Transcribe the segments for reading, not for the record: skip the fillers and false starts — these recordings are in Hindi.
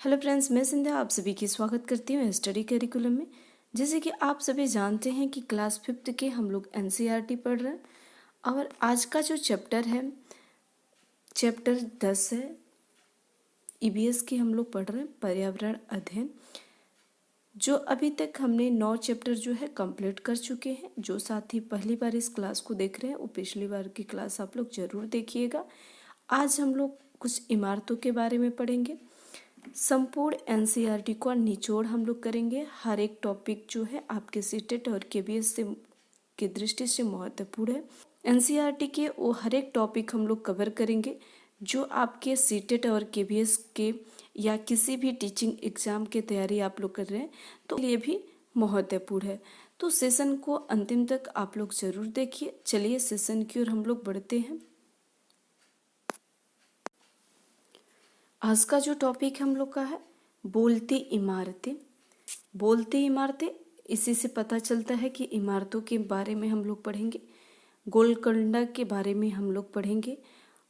हेलो फ्रेंड्स, मैं संध्या आप सभी की स्वागत करती हूँ स्टडी करिकुलम में। जैसे कि आप सभी जानते हैं कि क्लास 5th के हम लोग एनसीईआरटी पढ़ रहे हैं और आज का जो चैप्टर है चैप्टर 10 है। ईवीएस की हम लोग पढ़ रहे हैं पर्यावरण अध्ययन। जो अभी तक हमने 9 चैप्टर जो है कंप्लीट कर चुके हैं। जो साथी पहली बार इस क्लास को देख रहे हैं वो पिछली बार की क्लास आप लोग जरूर देखिएगा। आज हम लोग कुछ इमारतों के बारे में पढ़ेंगे। संपूर्ण एनसीईआरटी को निचोड़ हम लोग करेंगे। हर एक टॉपिक जो है आपके सीटेट और केबीएस से की दृष्टि से महत्वपूर्ण है। एनसीईआरटी के वो हर एक टॉपिक हम लोग कवर करेंगे जो आपके सीटेट और केबीएस के या किसी भी टीचिंग एग्जाम की तैयारी आप लोग कर रहे हैं तो लिए भी महत्वपूर्ण है। तो सेशन को अंतिम तक आप लोग जरूर देखिए। चलिए सेशन की ओर हम लोग बढ़ते हैं। आज का जो टॉपिक हम लोग का है बोलती इमारतें। बोलती इमारतें, इसी से पता चलता है कि इमारतों के बारे में हम लोग पढ़ेंगे। गोलकोंडा के बारे में हम लोग पढ़ेंगे।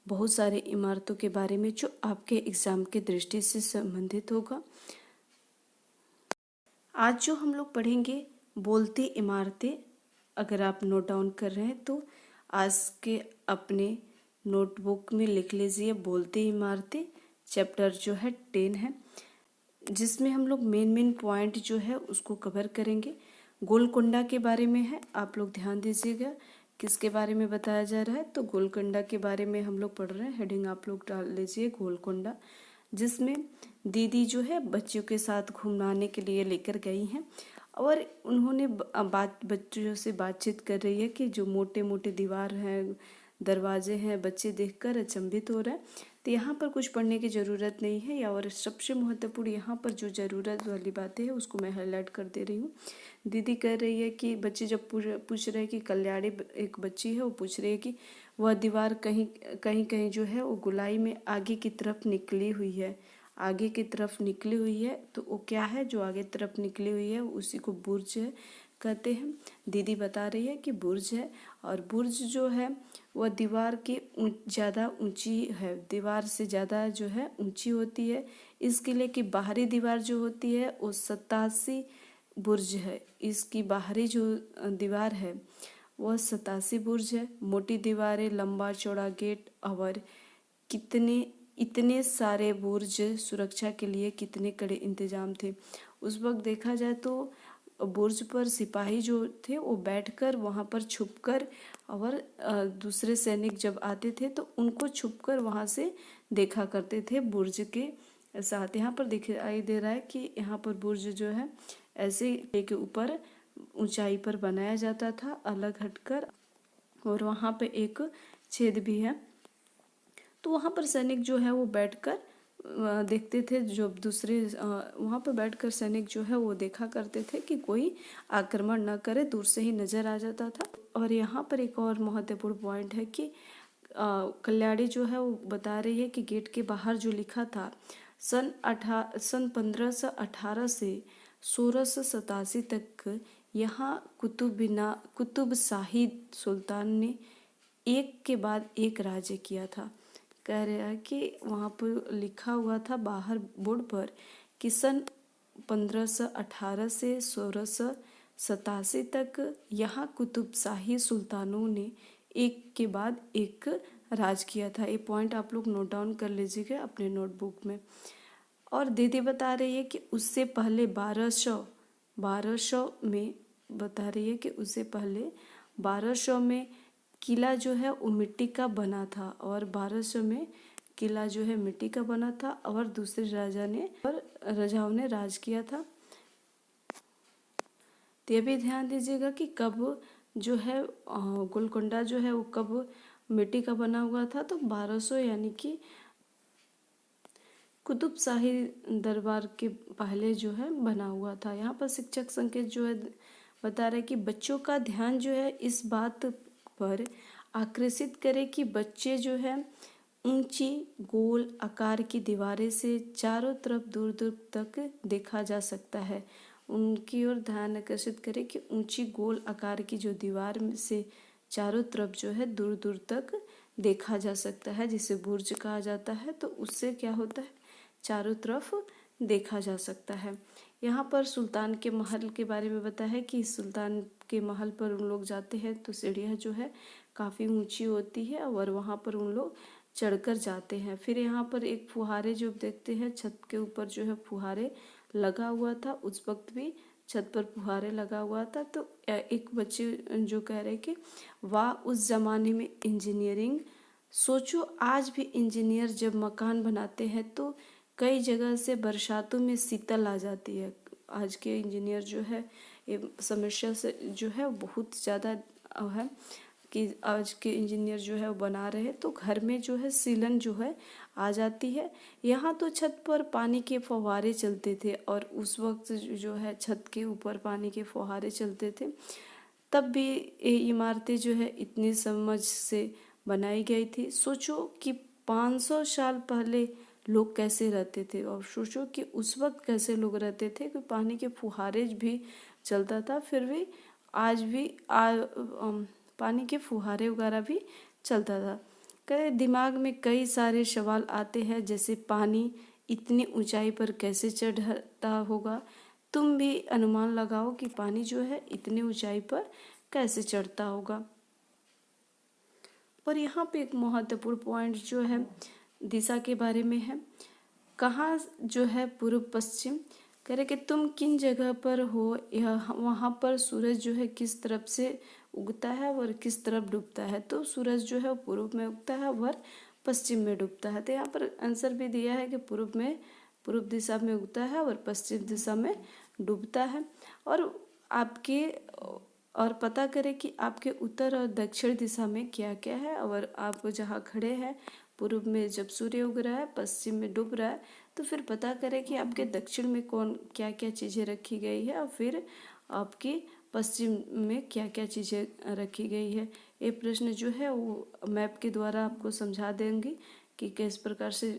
बहुत सारे इमारतों के बारे में जो आपके एग्जाम के दृष्टि से संबंधित होगा। आज जो हम लोग पढ़ेंगे बोलती इमारतें, अगर आप नोट डाउन कर रहे हैं तो आज के अपने नोटबुक में लिख लीजिए बोलती इमारतें। चैप्टर जो है 10 है जिसमें हम लोग मेन पॉइंट जो है उसको कवर करेंगे। गोलकोंडा के बारे में है, आप लोग ध्यान दीजिएगा किसके बारे में बताया जा रहा है। तो गोलकोंडा के बारे में हम लोग पढ़ रहे हैं। हेडिंग आप लोग डाल लीजिए गोलकोंडा, जिसमें दीदी जो है बच्चों के साथ घुमाने के लिए लेकर गई हैं और उन्होंने बच्चों से बातचीत कर रही है कि जो मोटे मोटे दीवार हैं, दरवाजे हैं, बच्चे देखकर अचंभित हो रहे हैं। तो यहाँ पर कुछ पढ़ने की ज़रूरत नहीं है। या और सबसे महत्वपूर्ण यहाँ पर जो ज़रूरत वाली बातें हैं उसको मैं हाईलाइट कर दे रही हूँ। दीदी कह रही है कि बच्चे जब पूछ रहे हैं कि कल्याणी एक बच्ची है, वो पूछ रही है कि वह दीवार कहीं कहीं जो है वो गोलाई में आगे की तरफ निकली हुई है। आगे की तरफ निकली हुई है तो वो क्या है, जो आगे तरफ निकली हुई है उसी को बुर्ज है कहते हैं। दीदी बता रही है कि बुर्ज है और बुर्ज जो है वह दीवार की ज़्यादा ऊंची है, दीवार से ज़्यादा जो है ऊंची होती है। इसके लिए कि बाहरी दीवार जो होती है वो 87 बुर्ज है। इसकी बाहरी जो दीवार है वह 87 बुर्ज है। मोटी दीवारें, लंबा चौड़ा गेट और इतने सारे बुर्ज, सुरक्षा के लिए कितने कड़े इंतजाम थे। उस वक्त देखा जाए तो बुर्ज पर सिपाही जो थे वो बैठकर वहाँ पर छुपकर और दूसरे सैनिक जब आते थे तो उनको छुपकर वहाँ से देखा करते थे बुर्ज के साथ। यहाँ पर दिखाई दे रहा है कि यहाँ पर बुर्ज जो है ऐसे के ऊपर ऊंचाई पर बनाया जाता था अलग हटकर, और वहाँ पे एक छेद भी है। तो वहाँ पर सैनिक जो है वो बैठकर देखते थे। जो दूसरे वहाँ पर बैठकर सैनिक जो है वो देखा करते थे कि कोई आक्रमण न करे, दूर से ही नजर आ जाता था। और यहाँ पर एक और महत्वपूर्ण पॉइंट है कि कल्याणी जो है वो बता रही है कि गेट के बाहर जो लिखा था सन 1518 से 1687 तक यहाँ कुतुब शाही सुल्तान ने एक के बाद एक राज्य किया था। कह रहा है कि वहाँ पर लिखा हुआ था बाहर बोर्ड पर कि सन 1518 से 1687 तक यहाँ कुतुबशाही सुल्तानों ने एक के बाद एक राज किया था। ये पॉइंट आप लोग नोट डाउन कर लीजिएगा अपने नोटबुक में। और दीदी बता रही है कि उससे पहले 1200 में बता रही है कि उससे पहले 1200 में किला जो है वो मिट्टी का बना था और 1200 में किला जो है मिट्टी का बना था और दूसरे राजाओं ने राज किया था। तो ये भी ध्यान दीजिएगा कि कब जो है गोलकोंडा जो है वो कब मिट्टी का बना हुआ था। तो 1200 यानी कि कुतुबशाही दरबार के पहले जो है बना हुआ था। यहाँ पर शिक्षक संकेत जो है बता रहे कि बच्चों का ध्यान जो है इस बात पर आकर्षित करे कि बच्चे जो है ऊंची गोल आकार की दीवारें से चारों तरफ दूर दूर तक देखा जा सकता है। उनकी ओर ध्यान आकर्षित करें कि ऊंची गोल आकार की जो दीवार से चारों तरफ जो है दूर दूर तक देखा जा सकता है, जिसे बुर्ज कहा जाता है। तो उससे क्या होता है, चारों तरफ देखा जा सकता है। यहाँ पर सुल्तान के महल के बारे में बताया है कि सुल्तान के महल पर उन लोग जाते हैं तो सीढ़ियाँ जो है काफ़ी ऊंची होती है और वहाँ पर उन लोग चढ़कर जाते हैं। फिर यहाँ पर एक फुहारे जो देखते हैं, छत के ऊपर जो है फुहारे लगा हुआ था, उस वक्त भी छत पर फुहारे लगा हुआ था। तो एक बच्चे जो कह रहे कि वाह उस ज़माने में इंजीनियरिंग, सोचो आज भी इंजीनियर जब मकान बनाते हैं तो कई जगह से बरसातों में शीतल आ जाती है। आज के इंजीनियर जो है ये समस्या से जो है बहुत ज़्यादा है कि आज के इंजीनियर जो है वो बना रहे हैं तो घर में जो है सीलन जो है आ जाती है। यहाँ तो छत पर पानी के फव्वारे चलते थे और उस वक्त जो है छत के ऊपर पानी के फव्वारे चलते थे। तब भी ये इमारतें जो है इतनी समझ से बनाई गई थी। सोचो कि 500 साल पहले लोग कैसे रहते थे और सोचो कि उस वक्त कैसे लोग रहते थे कि पानी के फुहारे भी चलता था, फिर भी आज भी पानी के फुहारे वगैरह भी चलता था। कहे दिमाग में कई सारे सवाल आते हैं, जैसे पानी इतनी ऊंचाई पर कैसे चढ़ता होगा। तुम भी अनुमान लगाओ कि पानी जो है इतनी ऊंचाई पर कैसे चढ़ता होगा। और यहाँ पे एक महत्वपूर्ण पॉइंट जो है दिशा के बारे में है। कहाँ जो है पूर्व पश्चिम, कह रहे कि तुम किन जगह पर हो, यह वहाँ पर सूरज जो है किस तरफ से उगता है और किस तरफ डूबता है। तो सूरज जो है पूर्व में उगता है और पश्चिम में डूबता है। तो यहाँ पर आंसर भी दिया है कि पूर्व दिशा में उगता है और पश्चिम दिशा में डूबता है। और पता करें कि आपके उत्तर और दक्षिण दिशा में क्या क्या है। और आप जहाँ खड़े हैं पूर्व में जब सूर्य उग रहा है, पश्चिम में डूब रहा है, तो फिर पता करें कि आपके दक्षिण में कौन क्या क्या चीज़ें रखी गई है और फिर आपके पश्चिम में क्या क्या चीज़ें रखी गई है। ये प्रश्न जो है वो मैप के द्वारा आपको समझा देंगी कि किस प्रकार से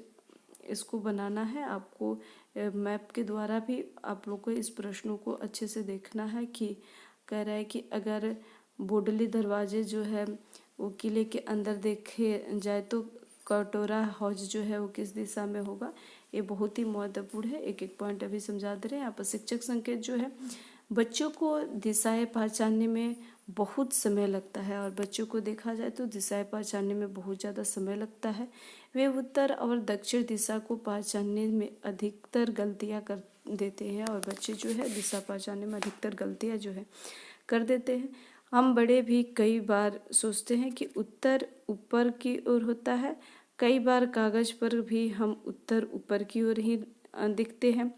इसको बनाना है। आपको मैप के द्वारा भी आप लोग को इस प्रश्नों को अच्छे से देखना है कि कह रहा है कि अगर बोडली दरवाजे जो है वो किले के अंदर देखे जाए तो कटोरा हौज जो है वो किस दिशा में होगा। ये बहुत ही महत्वपूर्ण है, एक एक पॉइंट अभी समझा दे रहे हैं। यहाँ पर शिक्षक संकेत जो है बच्चों को दिशाएं पहचानने में बहुत समय लगता है और बच्चों को देखा जाए तो दिशाएं पहचानने में बहुत ज़्यादा समय लगता है। वे उत्तर और दक्षिण दिशा को पहचानने में अधिकतर गलतियां कर देते हैं और बच्चे जो है दिशा पहचानने में अधिकतर गलतियां जो है कर देते हैं। हम बड़े भी कई बार सोचते हैं कि उत्तर ऊपर की ओर होता है, कई बार कागज पर भी हम उत्तर ऊपर की ओर ही दिखते हैं।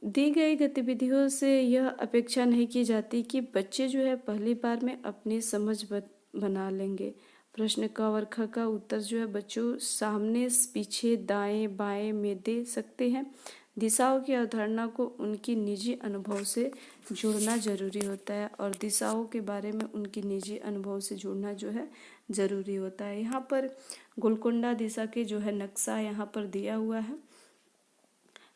दी गई गतिविधियों से यह अपेक्षा नहीं की जाती कि बच्चे जो है पहली बार में अपनी समझ बना लेंगे। प्रश्न क और ख का उत्तर जो है बच्चों सामने, पीछे, दाएं बाएं में दे सकते हैं। दिशाओं की अवधारणा को उनकी निजी अनुभव से जोड़ना जरूरी होता है और दिशाओं के बारे में उनकी निजी अनुभव से जोड़ना जो है जरूरी होता है। यहाँ पर गोलकोंडा दिशा के जो है नक्शा यहाँ पर दिया हुआ है।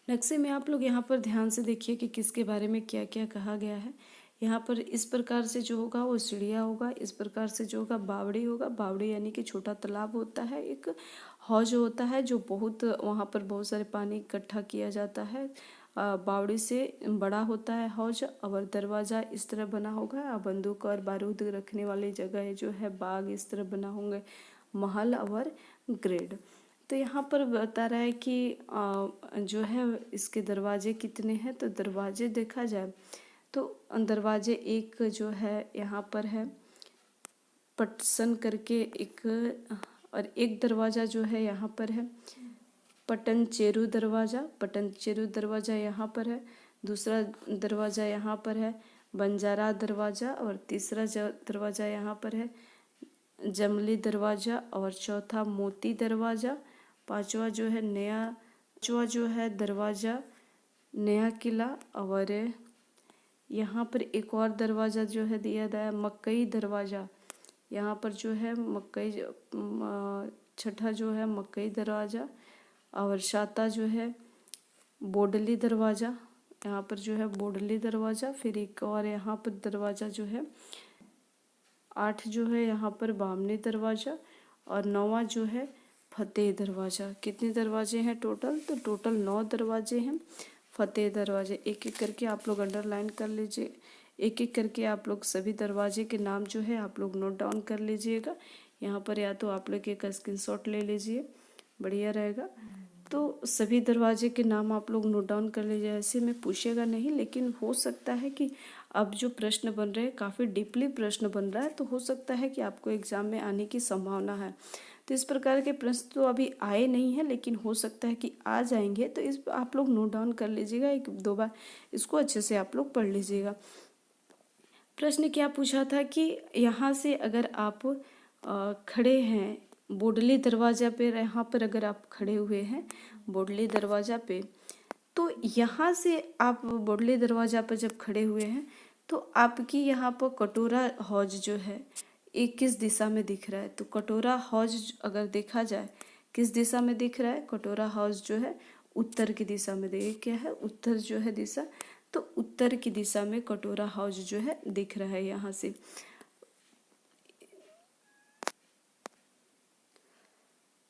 नक्शे में आप लोग यहाँ पर ध्यान से देखिए कि किसके बारे में क्या क्या कहा गया है। यहाँ पर इस प्रकार से जो होगा वो सीढ़ियाँ होगा, इस प्रकार से जो होगा बावड़ी होगा। बावड़ी यानी कि छोटा तालाब होता है, एक हौज होता है जो बहुत वहाँ पर बहुत सारे पानी इकट्ठा किया जाता है। बावड़ी से बड़ा होता है हौज। और दरवाज़ा इस तरह बना होगा, बंदूक और बारूद रखने वाली जगह जो है बाग इस तरह बना होंगे, महल और ग्रेड। तो यहाँ पर बता रहा है कि जो है इसके दरवाजे कितने हैं। तो दरवाजे देखा जाए तो दरवाजे एक जो है यहाँ पर है पटसन करके एक, और एक दरवाज़ा जो है यहाँ पर है पटनचेरू दरवाज़ा। पटनचेरू दरवाज़ा यहाँ पर है। दूसरा दरवाज़ा यहाँ पर है बंजारा दरवाज़ा और तीसरा दरवाज़ा यहाँ पर है जमली दरवाज़ा और चौथा मोती दरवाज़ा। पांचवा जो है दरवाज़ा नया किला। और यहाँ पर एक और दरवाज़ा जो है दिया गया है मकई दरवाज़ा। यहाँ पर जो है मकई, छठा जो है मकई दरवाज़ा और साता जो है बोडली दरवाज़ा। यहाँ पर जो है बोडली दरवाज़ा। फिर एक और यहाँ पर दरवाज़ा जो है 8 जो है यहाँ पर बामनी दरवाज़ा और 9वां जो है फतेह दरवाज़ा। कितने दरवाजे हैं टोटल? तो टोटल 9 दरवाजे हैं फतेह दरवाजे। एक एक करके आप लोग अंडरलाइन कर लीजिए, एक एक करके आप लोग सभी दरवाजे के नाम जो है आप लोग नोट डाउन कर लीजिएगा। यहाँ पर या तो आप लोग एक स्क्रीनशॉट ले लीजिए, बढ़िया रहेगा। तो सभी दरवाजे के नाम आप लोग नोट डाउन कर लीजिए। ऐसे में पूछेगा नहीं, लेकिन हो सकता है कि अब जो प्रश्न बन रहे हैं काफ़ी डीपली प्रश्न बन रहा है, तो हो सकता है कि आपको एग्ज़ाम में आने की संभावना है। तो इस प्रकार के प्रश्न तो अभी आए नहीं हैं, लेकिन हो सकता है कि आ जाएंगे। तो इस आप लोग नोट डाउन कर लीजिएगा, एक दो बार इसको अच्छे से आप लोग पढ़ लीजिएगा। प्रश्न क्या पूछा था कि यहाँ से अगर आप खड़े हैं बोडली दरवाज़ा पे, यहाँ पर अगर आप खड़े हुए हैं बोडली दरवाज़ा पे, तो यहाँ से आप बोडली दरवाज़ा पर जब खड़े हुए हैं तो आपकी यहाँ पर कटोरा हौज जो है ये किस दिशा में दिख रहा है? तो कटोरा हौज अगर देखा जाए किस दिशा में दिख रहा है? कटोरा हौज जो है उत्तर की दिशा में। देखिए क्या है, उत्तर जो है दिशा, तो उत्तर की दिशा में कटोरा हाउस जो है दिख रहा है यहाँ से।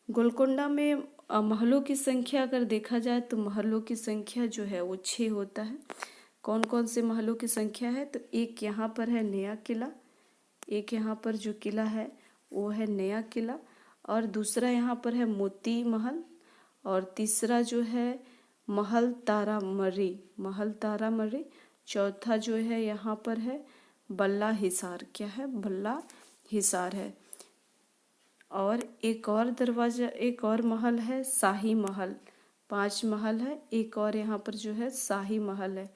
गोलकोंडा में महलों की संख्या अगर देखा जाए तो महलों की संख्या जो है वो 6 होता है। कौन कौन से महलों की संख्या है? तो एक यहाँ पर है नया किला, एक यहाँ पर जो किला है वो है नया किला, और दूसरा यहाँ पर है मोती महल, और तीसरा जो है महल तारामर्री, महल तारामर्री। चौथा जो है यहाँ पर है बल्ला हिसार। क्या है? बल्ला हिसार है। और एक और दरवाजा, एक और महल है शाही महल। 5 महल है, एक और यहाँ पर जो है शाही महल है।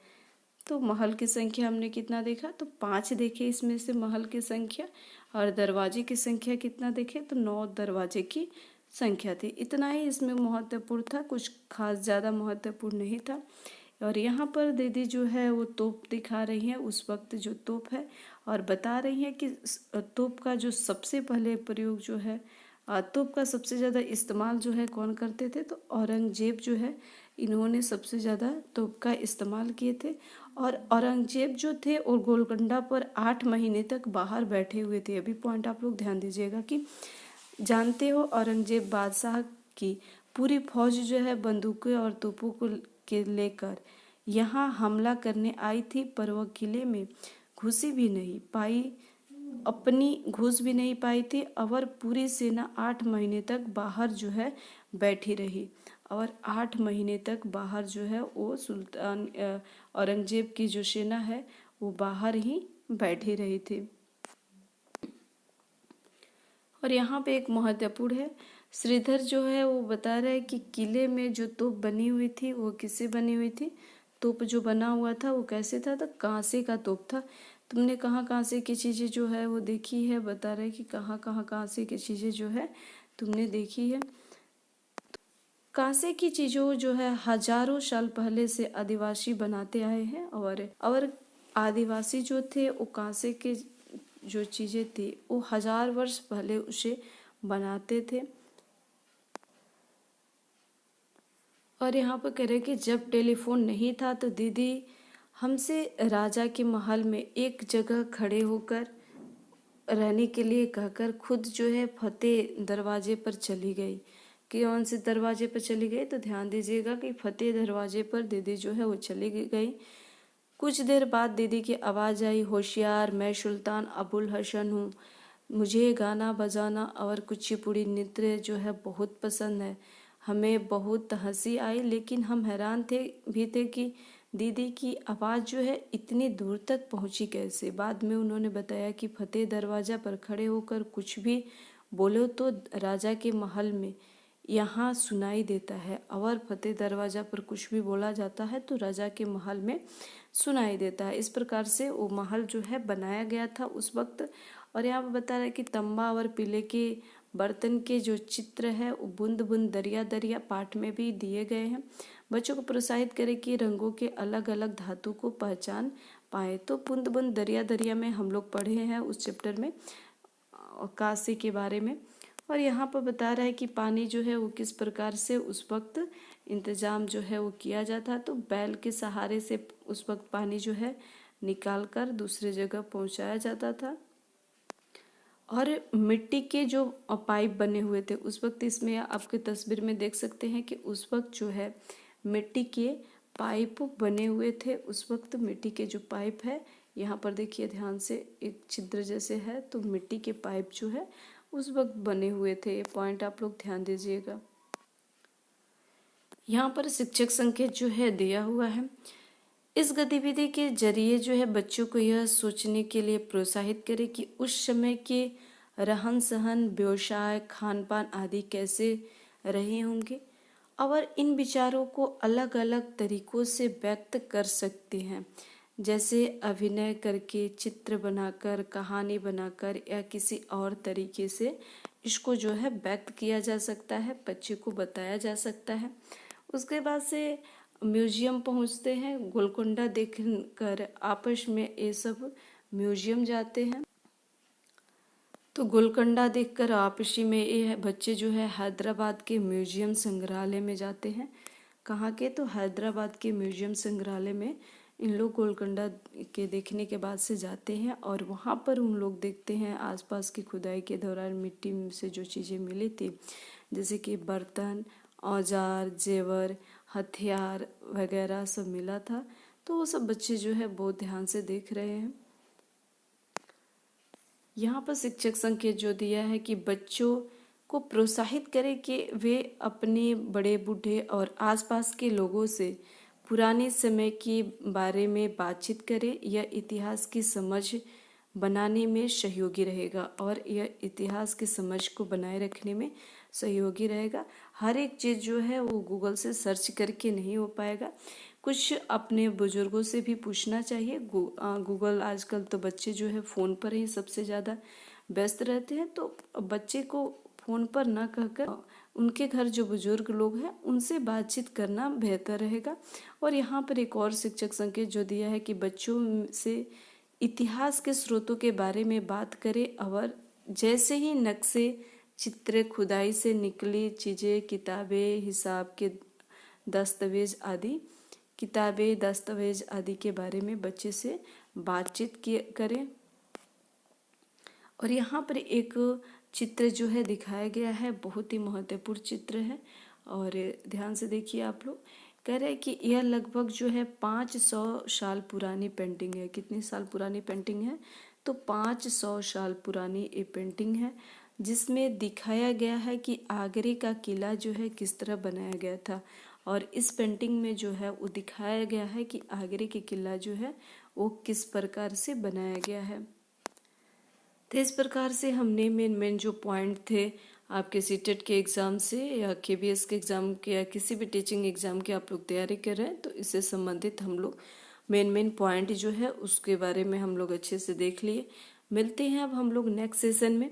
तो महल की संख्या हमने कितना देखा? तो 5 देखे इसमें से महल की संख्या, और दरवाजे की संख्या कितना देखे? तो 9 दरवाजे की संख्या थी। इतना ही इसमें महत्वपूर्ण था, कुछ खास ज़्यादा महत्वपूर्ण नहीं था। और यहाँ पर दीदी जो है वो तोप दिखा रही हैं, उस वक्त जो तोप है, और बता रही हैं कि तोप का जो सबसे पहले प्रयोग जो है, तोप का सबसे ज़्यादा इस्तेमाल जो है कौन करते थे? तो औरंगजेब जो है इन्होंने सबसे ज़्यादा तोप का इस्तेमाल किए थे। और औरंगजेब जो थे और गोलकोंडा पर 8 महीने तक बाहर बैठे हुए थे। अभी पॉइंट आप लोग ध्यान दीजिएगा कि जानते हो औरंगजेब बादशाह की पूरी फौज जो है बंदूकें और तोपों को के लेकर यहाँ हमला करने आई थी, पर वह किले में घुसी भी नहीं पाई, अपनी घुस भी नहीं पाई थी, और पूरी सेना 8 महीने तक बाहर जो है बैठी रही। और 8 महीने तक बाहर जो है वो सुल्तान औरंगजेब की जो सेना है वो बाहर ही बैठी रही थी। और यहाँ पे एक महत्वपूर्ण है, श्रीधर जो है वो बता रहा है कि किले में जो तोप बनी हुई थी वो किससे बनी हुई थी? तोप जो बना हुआ था वो कैसे था? तो कांसे का तोप था। तुमने कहाँ कांसे की चीज़ें जो है वो देखी है? बता रहे कि कहाँ कहाँ कांसे की चीज़ें जो है तुमने देखी है। कांसे की चीज़ों जो है हजारों साल पहले से आदिवासी बनाते आए हैं, और आदिवासी जो थे वो कांसे के जो चीज़ें थी वो 1000 वर्ष पहले उसे बनाते थे। और यहाँ पर कह रहे कि जब टेलीफोन नहीं था तो दीदी हमसे राजा के महल में एक जगह खड़े होकर रहने के लिए कहकर खुद जो है फतेह दरवाजे पर चली गई। कि कौन से दरवाजे पर चली गई? तो ध्यान दीजिएगा कि फतेह दरवाजे पर दीदी जो है वो चली गई। कुछ देर बाद दीदी की आवाज़ आई, होशियार, मैं सुल्तान अबुल हसन हूँ, मुझे गाना बजाना और कुचिपुड़ी नृत्य जो है बहुत पसंद है। हमें बहुत हंसी आई, लेकिन हम हैरान थे कि दीदी की आवाज़ जो है इतनी दूर तक पहुंची कैसे। बाद में उन्होंने बताया कि फतेह दरवाज़ा पर खड़े होकर कुछ भी बोलो तो राजा के महल में यहाँ सुनाई देता है, और फतेह दरवाज़ा पर कुछ भी बोला जाता है तो राजा के महल में सुनाई देता है। इस प्रकार से वो महल जो है बनाया गया था उस वक्त। और यहाँ पर बता रहा है कि तंबा और पीले के बर्तन के जो चित्र है वो बूंद बूंद दरिया दरिया पाठ में भी दिए गए हैं। बच्चों को प्रोत्साहित करें कि रंगों के अलग अलग धातु को पहचान पाए। तो बूंद बूंद दरिया दरिया में हम लोग पढ़े हैं उस चैप्टर में काशी के बारे में। और यहाँ पर बता रहा है कि पानी जो है वो किस प्रकार से उस वक्त इंतज़ाम जो है वो किया जाता। तो बैल के सहारे से उस वक्त पानी जो है निकाल कर दूसरे जगह पहुँचाया जाता था। और मिट्टी के जो पाइप बने हुए थे उस वक्त, इसमें आपके तस्वीर में देख सकते हैं कि उस वक्त जो है मिट्टी के पाइप बने हुए थे। उस वक्त मिट्टी के जो पाइप है, यहाँ पर देखिए ध्यान से, एक छिद्र जैसे है, तो मिट्टी के पाइप जो है उस वक्त बने हुए थे। ये पॉइंट आप लोग ध्यान दीजिएगा। यहाँ पर शिक्षक संकेत जो है दिया हुआ है। इस गतिविधि के जरिए जो है बच्चों को यह सोचने के लिए प्रोत्साहित करें कि उस समय के रहन सहन, व्यवसाय, खान पान आदि कैसे रहे होंगे और इन विचारों को अलग अलग तरीकों से व्यक्त कर सकते हैं, जैसे अभिनय करके, चित्र बनाकर, कहानी बनाकर या किसी और तरीके से इसको जो है व्यक्त किया जा सकता है, बच्चे को बताया जा सकता है। उसके बाद से म्यूजियम पहुंचते हैं। गोलकुंडा देखकर आपस में ये सब म्यूजियम जाते हैं। तो गोलकुंडा देखकर आपसी में ये बच्चे जो है हैदराबाद के म्यूजियम संग्रहालय में जाते हैं। कहाँ के? तो हैदराबाद के म्यूजियम संग्रहालय में इन लोग गोलकुंडा के देखने के बाद से जाते हैं और वहाँ पर उन लोग देखते हैं आसपास की खुदाई के दौरान मिट्टी से जो चीज़ें मिली थी, जैसे कि बर्तन, औजार, जेवर, हथियार वगैरह सब मिला था। तो वो सब बच्चे जो है बहुत ध्यान से देख रहे हैं। यहाँ पर शिक्षक संकेत जो दिया है कि बच्चों को प्रोत्साहित करें कि वे अपने बड़े बूढ़े और आसपास के लोगों से पुराने समय के बारे में बातचीत करें। यह इतिहास की समझ बनाने में सहयोगी रहेगा और यह इतिहास की समझ को बनाए रखने में सहयोगी रहेगा। हर एक चीज़ जो है वो गूगल से सर्च करके नहीं हो पाएगा, कुछ अपने बुजुर्गों से भी पूछना चाहिए। गूगल आजकल तो बच्चे जो है फ़ोन पर ही सबसे ज़्यादा व्यस्त रहते हैं, तो बच्चे को फ़ोन पर ना कहकर उनके घर जो बुजुर्ग लोग हैं उनसे बातचीत करना बेहतर रहेगा। और यहाँ पर एक और शिक्षक संकेत जो दिया है कि बच्चों से इतिहास के स्रोतों के बारे में बात करें और जैसे ही नक्शे, चित्र, खुदाई से निकली चीज़ें, किताबें, हिसाब के दस्तावेज आदि के बारे में बच्चे से बातचीत करें। और यहाँ पर एक चित्र जो है दिखाया गया है, बहुत ही महत्वपूर्ण चित्र है और ध्यान से देखिए आप लोग। कह रहे हैं कि यह लगभग जो है 500 साल पुरानी पेंटिंग है। कितने साल पुरानी पेंटिंग है? तो 500 साल पुरानी ये पेंटिंग है, जिसमें दिखाया गया है कि आगरे का किला जो है किस तरह बनाया गया था। और इस पेंटिंग में जो है वो दिखाया गया है कि आगरे के किला जो है वो किस प्रकार से बनाया गया है। तो इस प्रकार से हमने मेन जो पॉइंट थे आपके सीटेट के एग्ज़ाम से या केबीएस के एग्ज़ाम के या किसी भी टीचिंग एग्ज़ाम की आप लोग तैयारी कर रहे हैं, तो इससे संबंधित हम लोग मेन पॉइंट जो है उसके बारे में हम लोग अच्छे से देख लिए। मिलते हैं अब हम लोग नेक्स्ट सेशन में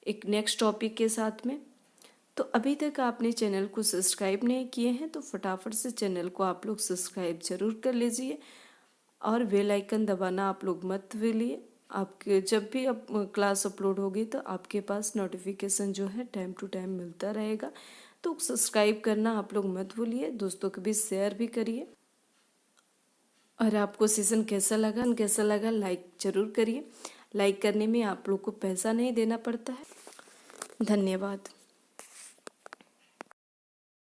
एक नेक्स्ट टॉपिक के साथ में। तो अभी तक आपने चैनल को सब्सक्राइब नहीं किए हैं तो फटाफट से चैनल को आप लोग सब्सक्राइब जरूर कर लीजिए और बेल आइकन दबाना आप लोग मत भूलिए। आपके जब भी अब क्लास अपलोड होगी तो आपके पास नोटिफिकेशन जो है टाइम टू टाइम मिलता रहेगा। तो सब्सक्राइब करना आप लोग मत भूलिए, दोस्तों के बीच शेयर भी करिए। और आपको सेशन कैसा लगा लाइक जरूर करिए। लाइक करने में आप लोग को पैसा नहीं देना पड़ता है। धन्यवाद।